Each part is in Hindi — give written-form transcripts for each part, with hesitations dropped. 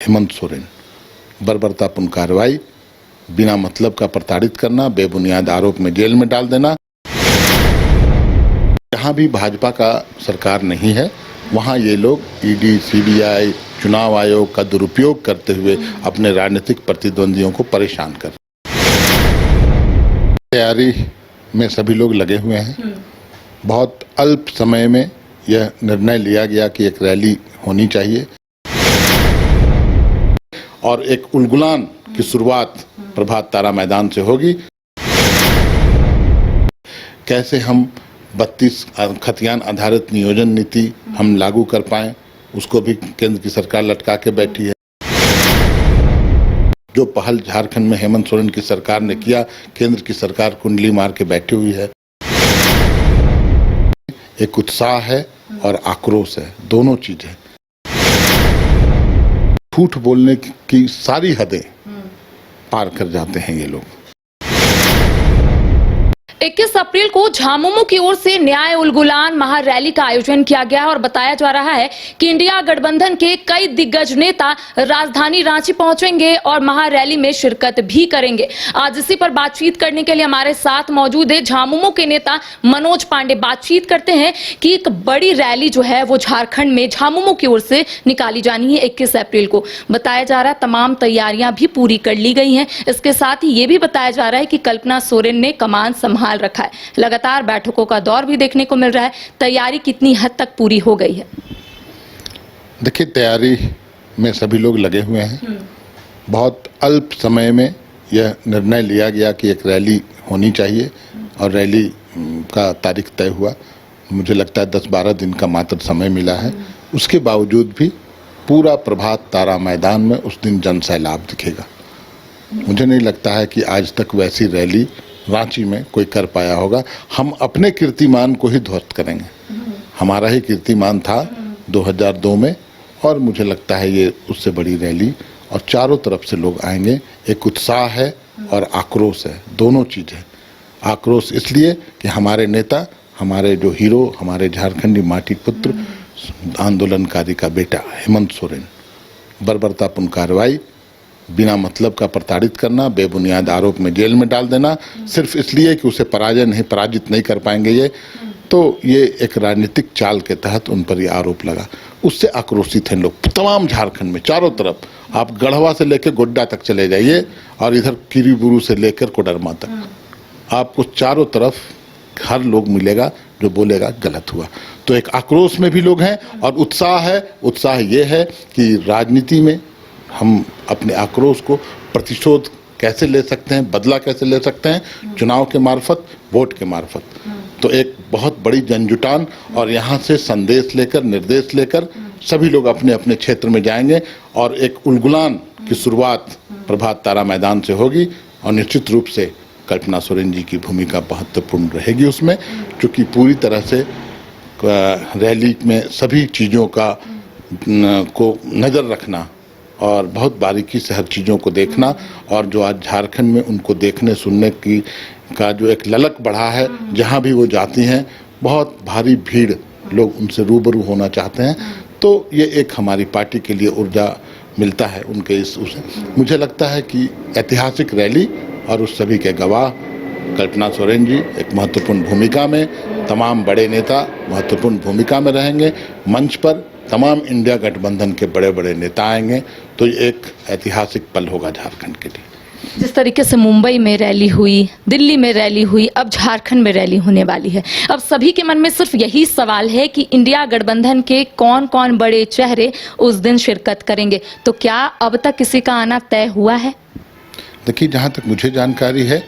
हेमंत सोरेन, बर्बरतापूर्ण कार्रवाई, बिना मतलब का प्रताड़ित करना, बेबुनियाद आरोप में जेल में डाल देना। जहां भी भाजपा का सरकार नहीं है वहां ये लोग ईडी, सीबीआई, चुनाव आयोग का दुरुपयोग करते हुए अपने राजनीतिक प्रतिद्वंदियों को परेशान कर तैयारी में सभी लोग लगे हुए हैं। बहुत अल्प समय में यह निर्णय लिया गया कि एक रैली होनी चाहिए और एक उलगुलान की शुरुआत प्रभात तारा मैदान से होगी। कैसे हम 32 खतियान आधारित नियोजन नीति हम लागू कर पाएं, उसको भी केंद्र की सरकार लटका के बैठी है। जो पहल झारखंड में हेमंत सोरेन की सरकार ने किया, केंद्र की सरकार कुंडली मार के बैठी हुई है। एक उत्साह है और आक्रोश है, दोनों चीजें। झूठ बोलने की सारी हदें पार कर जाते हैं ये लोग। 21 अप्रैल को झामुमो की ओर से न्याय उलगुलान महारैली का आयोजन किया गया है और बताया जा रहा है कि इंडिया गठबंधन के कई दिग्गज नेता राजधानी रांची पहुंचेंगे और महारैली में शिरकत भी करेंगे। आज इसी पर बातचीत करने के लिए हमारे साथ मौजूद है झामुमो के नेता मनोज पांडे। बातचीत करते हैं कि एक बड़ी रैली जो है वो झारखंड में झामुमो की ओर से निकाली जानी है 21 अप्रैल को। बताया जा रहा है तमाम तैयारियां भी पूरी कर ली गई हैं। इसके साथ ही ये भी बताया जा रहा है कि कल्पना सोरेन ने कमान संभाल रखा है। लगातार बैठकों का दौर भी देखने को मिल रहा है। तैयारी कितनी हद तक पूरी हो गई है? देखिए, तैयारी में सभी लोग लगे हुए हैं। बहुत अल्प समय में यह निर्णय लिया गया कि एक रैली होनी चाहिए और रैली का तारीख तय हुआ। मुझे लगता है 10-12 दिन का मात्र समय मिला है। उसके बावजूद भी पूरा प्रभात तारा मैदान में उस दिन जनसैलाब दिखेगा। मुझे नहीं लगता है कि आज तक वैसी रैली रांची में कोई कर पाया होगा। हम अपने कीर्तिमान को ही ध्वस्त करेंगे। हमारा ही कीर्तिमान था 2002 में और मुझे लगता है ये उससे बड़ी रैली और चारों तरफ से लोग आएंगे। एक उत्साह है और आक्रोश है, दोनों चीज़ें। आक्रोश इसलिए कि हमारे नेता, हमारे जो हीरो, हमारे झारखंडी माटी पुत्र, आंदोलनकारी का बेटा हेमंत सोरेन, बर्बरतापूर्ण कार्रवाई, बिना मतलब का प्रताड़ित करना, बेबुनियाद आरोप में जेल में डाल देना, सिर्फ इसलिए कि उसे पराजित नहीं कर पाएंगे ये एक राजनीतिक चाल के तहत उन पर ये आरोप लगा। उससे आक्रोशित हैं लोग तमाम झारखंड में, चारों तरफ। आप गढ़वा से लेकर गोड्डा तक चले जाइए और इधर किरीबुरू से लेकर कोडरमा तक, आपको चारों तरफ हर लोग मिलेगा जो बोलेगा गलत हुआ। तो एक आक्रोश में भी लोग हैं और उत्साह है। उत्साह ये है कि राजनीति में हम अपने आक्रोश को प्रतिशोध कैसे ले सकते हैं, बदला कैसे ले सकते हैं, चुनाव के मार्फत, वोट के मार्फत। तो एक बहुत बड़ी जनजुटान और यहाँ से संदेश लेकर, निर्देश लेकर सभी लोग अपने अपने क्षेत्र में जाएंगे और एक उलगुलान की शुरुआत प्रभात तारा मैदान से होगी और निश्चित रूप से कल्पना सोरेन जी की भूमिका महत्वपूर्ण रहेगी उसमें, क्योंकि पूरी तरह से रैली में सभी चीज़ों को नज़र रखना और बहुत बारीकी से हर चीज़ों को देखना, और जो आज झारखंड में उनको देखने सुनने का जो एक ललक बढ़ा है, जहाँ भी वो जाती हैं बहुत भारी भीड़, लोग उनसे रूबरू होना चाहते हैं। तो ये एक हमारी पार्टी के लिए ऊर्जा मिलता है उनके मुझे लगता है कि ऐतिहासिक रैली और उस सभी के गवाह कल्पना सोरेन जी एक महत्वपूर्ण भूमिका में, तमाम बड़े नेता महत्वपूर्ण भूमिका में रहेंगे। मंच पर तमाम इंडिया गठबंधन के बड़े बड़े नेता आएंगे। तो ये एक ऐतिहासिक पल होगा झारखंड के लिए। जिस तरीके से मुंबई में रैली हुई, दिल्ली में रैली हुई, अब झारखंड में रैली होने वाली है। अब सभी के मन में सिर्फ यही सवाल है कि इंडिया गठबंधन के कौन कौन बड़े चेहरे उस दिन शिरकत करेंगे। तो क्या अब तक किसी का आना तय हुआ है? देखिए, जहाँ तक मुझे जानकारी है,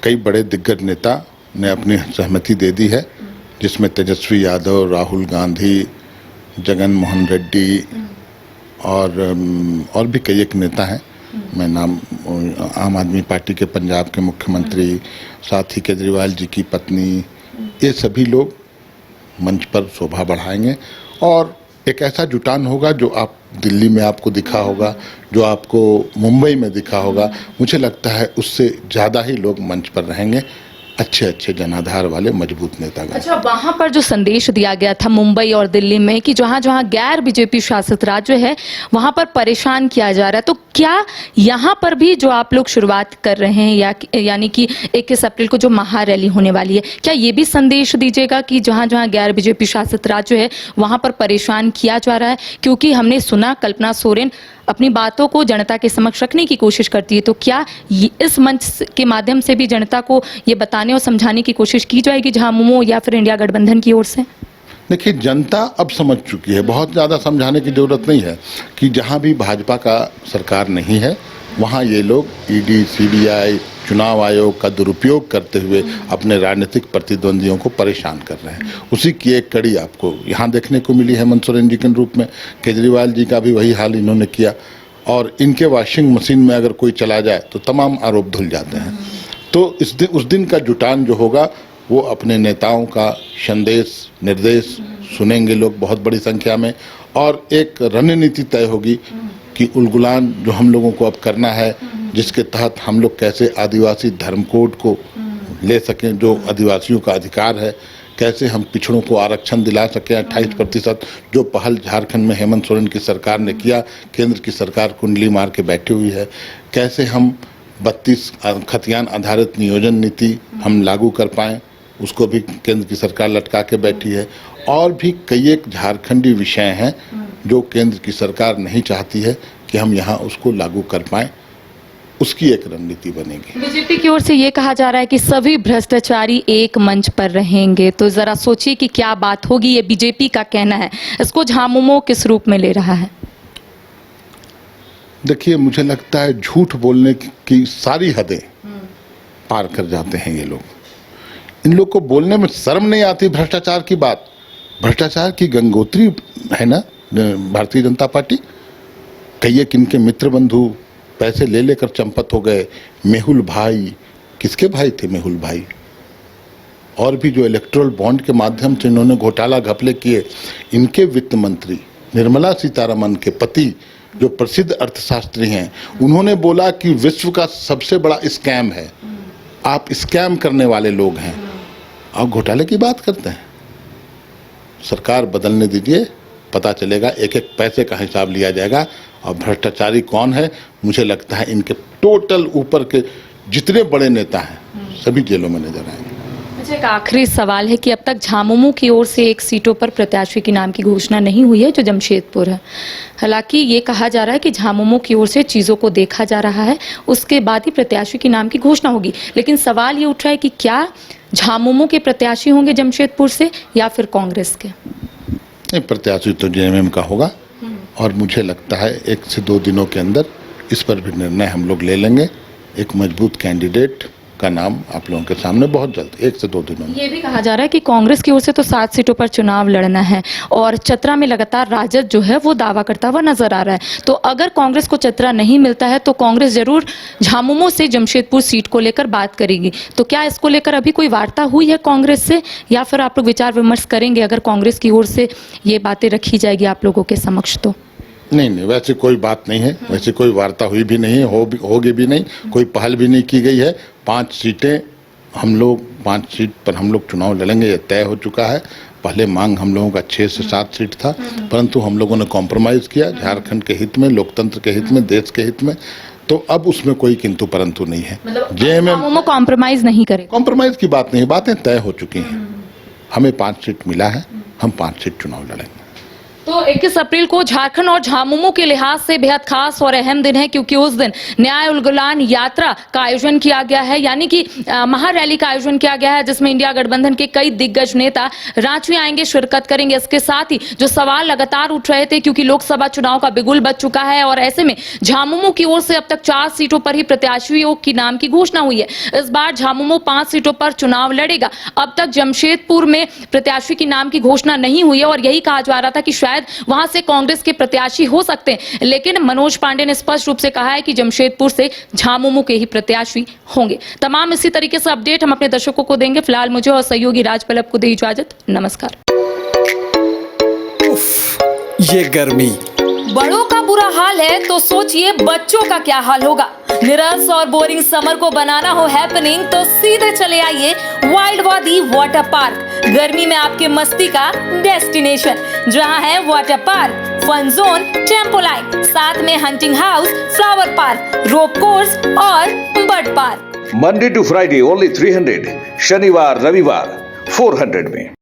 कई बड़े दिग्गज नेता ने अपनी सहमति दे दी है, जिसमें तेजस्वी यादव, राहुल गांधी, जगन मोहन रेड्डी और भी कई एक नेता हैं। मैं नाम, आम आदमी पार्टी के पंजाब के मुख्यमंत्री, साथ ही केजरीवाल जी की पत्नी, ये सभी लोग मंच पर शोभा बढ़ाएंगे और एक ऐसा जुटान होगा जो आप दिल्ली में आपको दिखा होगा, जो आपको मुंबई में दिखा होगा। मुझे लगता है उससे ज़्यादा ही लोग मंच पर रहेंगे अच्छे अच्छे जनाधार वाले मजबूत नेता गए। अच्छा, वहां पर जो संदेश दिया गया था मुंबई और दिल्ली में कि जहां जहां गैर बीजेपी शासित राज्य है वहां पर परेशान किया जा रहा है, तो क्या यहां पर भी जो आप लोग शुरुआत कर रहे हैं यानी कि 21 अप्रैल को जो महारैली होने वाली है, क्या ये भी संदेश दीजिएगा कि जहां जहां गैर बीजेपी शासित राज्य है वहां पर परेशान किया जा रहा है? क्योंकि हमने सुना कल्पना सोरेन अपनी बातों को जनता के समक्ष रखने की कोशिश करती है, तो क्या इस मंच के माध्यम से भी जनता को ये बताने और समझाने की कोशिश की जाएगी झामुमो या फिर इंडिया गठबंधन की ओर से? देखिए, जनता अब समझ चुकी है, बहुत ज़्यादा समझाने की जरूरत नहीं है कि जहाँ भी भाजपा का सरकार नहीं है वहाँ ये लोग ईडी, सीबीआई, चुनाव आयोग का दुरुपयोग करते हुए अपने राजनीतिक प्रतिद्वंदियों को परेशान कर रहे हैं। उसी की एक कड़ी आपको यहाँ देखने को मिली हेमंत सोरेन जी के रूप में। केजरीवाल जी का भी वही हाल इन्होंने किया, और इनके वॉशिंग मशीन में अगर कोई चला जाए तो तमाम आरोप धुल जाते हैं। तो उस दिन का जुटान जो होगा वो अपने नेताओं का संदेश निर्देश सुनेंगे लोग बहुत बड़ी संख्या में, और एक रणनीति तय होगी कि उलगुलान जो हम लोगों को अब करना है, जिसके तहत हम लोग कैसे आदिवासी धर्म कोड को ले सकें, जो आदिवासियों का अधिकार है, कैसे हम पिछड़ों को आरक्षण दिला सकें 28%, जो पहल झारखंड में हेमंत सोरेन की सरकार ने किया, केंद्र की सरकार कुंडली मार के बैठी हुई है, कैसे हम 32 खतियान आधारित नियोजन नीति हम लागू कर पाएँ, उसको भी केंद्र की सरकार लटका के बैठी है। और भी कई एक झारखंडी विषय हैं जो केंद्र की सरकार नहीं चाहती है कि हम यहाँ उसको लागू कर पाएँ, उसकी एक रणनीति बनेगी। बीजेपी की ओर से ये कहा जा रहा है कि सभी भ्रष्टाचारी एक मंच पर रहेंगे, तो जरा सोचिए कि क्या बात होगी। ये बीजेपी का कहना है, इसको झामुमो किस रूप में ले रहा है? देखिए, मुझे लगता है झूठ बोलने की सारी हदें पार कर जाते हैं ये लोग। इन लोग को बोलने में शर्म नहीं आती भ्रष्टाचार की बात। भ्रष्टाचार की गंगोत्री है ना भारतीय जनता पार्टी। कई एक इनके मित्र बंधु पैसे ले लेकर चंपत हो गए। मेहुल भाई, किसके भाई थे मेहुल भाई? और भी जो इलेक्ट्रल बॉन्ड के माध्यम से इन्होंने घोटाला घपले किए। इनके वित्त मंत्री निर्मला सीतारमन के पति जो प्रसिद्ध अर्थशास्त्री हैं, उन्होंने बोला कि विश्व का सबसे बड़ा स्कैम है, आप स्कैम करने वाले लोग हैं और घोटाले की बात करते हैं। सरकार बदलने दीजिए, पता चलेगा, एक एक पैसे का हिसाब लिया जाएगा। और भ्रष्टाचारी कौन है? मुझे लगता है इनके टोटल ऊपर के जितने बड़े नेता हैं सभी जेलों में नजर आएंगे। अच्छा, एक आखिरी सवाल है कि अब तक झामुमो की ओर से 1 सीटों पर प्रत्याशी के नाम की घोषणा नहीं हुई है, जो जमशेदपुर है। हालांकि ये कहा जा रहा है कि झामुमो की ओर से चीज़ों को देखा जा रहा है, उसके बाद ही प्रत्याशी के नाम की घोषणा होगी। लेकिन सवाल ये उठ रहा है कि क्या झामुमो के प्रत्याशी होंगे जमशेदपुर से या फिर कांग्रेस के? नहीं, प्रत्याशी तो जेएमएम का होगा, और मुझे लगता है 1 से 2 दिनों के अंदर इस पर भी निर्णय हम लोग ले लेंगे। एक मजबूत कैंडिडेट का नाम आप लोगों के सामने बहुत जल्द 1 से 2 दिनों में। ये भी कहा जा रहा है कि कांग्रेस की ओर से तो 7 सीटों पर चुनाव लड़ना है, और चतरा में लगातार राजद जो है वो दावा करता हुआ नजर आ रहा है। तो अगर कांग्रेस को चतरा नहीं मिलता है तो कांग्रेस जरूर झामुमो से जमशेदपुर सीट को लेकर बात करेगी। तो क्या इसको लेकर अभी कोई वार्ता हुई है कांग्रेस से, या फिर आप लोग विचार विमर्श करेंगे अगर कांग्रेस की ओर से ये बातें रखी जाएगी आप लोगों के समक्ष? तो नहीं, वैसे कोई बात नहीं है, वैसे कोई वार्ता हुई भी नहीं, होगी भी नहीं, कोई पहल भी नहीं की गई है। 5 सीटें हम लोग, 5 सीट पर हम लोग चुनाव लड़ेंगे, ये तय हो चुका है। पहले मांग हम लोगों का 6 से 7 सीट था, परंतु हम लोगों ने कॉम्प्रोमाइज़ किया झारखंड के हित में, लोकतंत्र के हित में, देश के हित में। तो अब उसमें कोई किंतु परंतु नहीं है। जेएमएम कॉम्प्रोमाइज नहीं करेगा? कॉम्प्रोमाइज़ की बात नहीं, बातें तय हो चुकी हैं। हमें 5 सीट मिला है, हम 5 सीट चुनाव लड़ेंगे। तो 21 अप्रैल को झारखंड और झामुमो के लिहाज से बेहद खास और अहम दिन है, क्योंकि उस दिन न्याय उलगुलान यात्रा का आयोजन किया गया है, यानी कि महारैली का आयोजन किया गया है, जिसमें इंडिया गठबंधन के कई दिग्गज नेता रांची आएंगे, शिरकत करेंगे। इसके साथ ही जो सवाल लगातार उठ रहे थे, क्योंकि लोकसभा चुनाव का बिगुल बज चुका है और ऐसे में झामुमो की ओर से अब तक 4 सीटों पर ही प्रत्याशियों की नाम की घोषणा हुई है। इस बार झामुमो 5 सीटों पर चुनाव लड़ेगा। अब तक जमशेदपुर में प्रत्याशी की नाम की घोषणा नहीं हुई है, और यही कहा जा रहा था कि शायद वहां से कांग्रेस के प्रत्याशी हो सकते हैं, लेकिन मनोज पांडे ने स्पष्ट रूप से कहा है कि जमशेदपुर से झामुमो के ही प्रत्याशी होंगे। तमाम इसी तरीके से अपडेट हम अपने दर्शकों को देंगे। फिलहाल मुझे और सहयोगी राज पल्लव को दे इजाजत। नमस्कार। उफ, ये गर्मी बड़ों का बुरा हाल है तो सोचिए बच्चों का क्या हाल होगा। निरस और बोरिंग समर को बनाना हो हैपनिंग तो सीधे चले आइए वाइल्ड वादी वाटर पार्क, गर्मी में आपके मस्ती का डेस्टिनेशन, जहां है water park, fun zone, tempo line, साथ में hunting house, flower park, rope course और bird park. Monday to Friday only 300, शनिवार रविवार 400 में।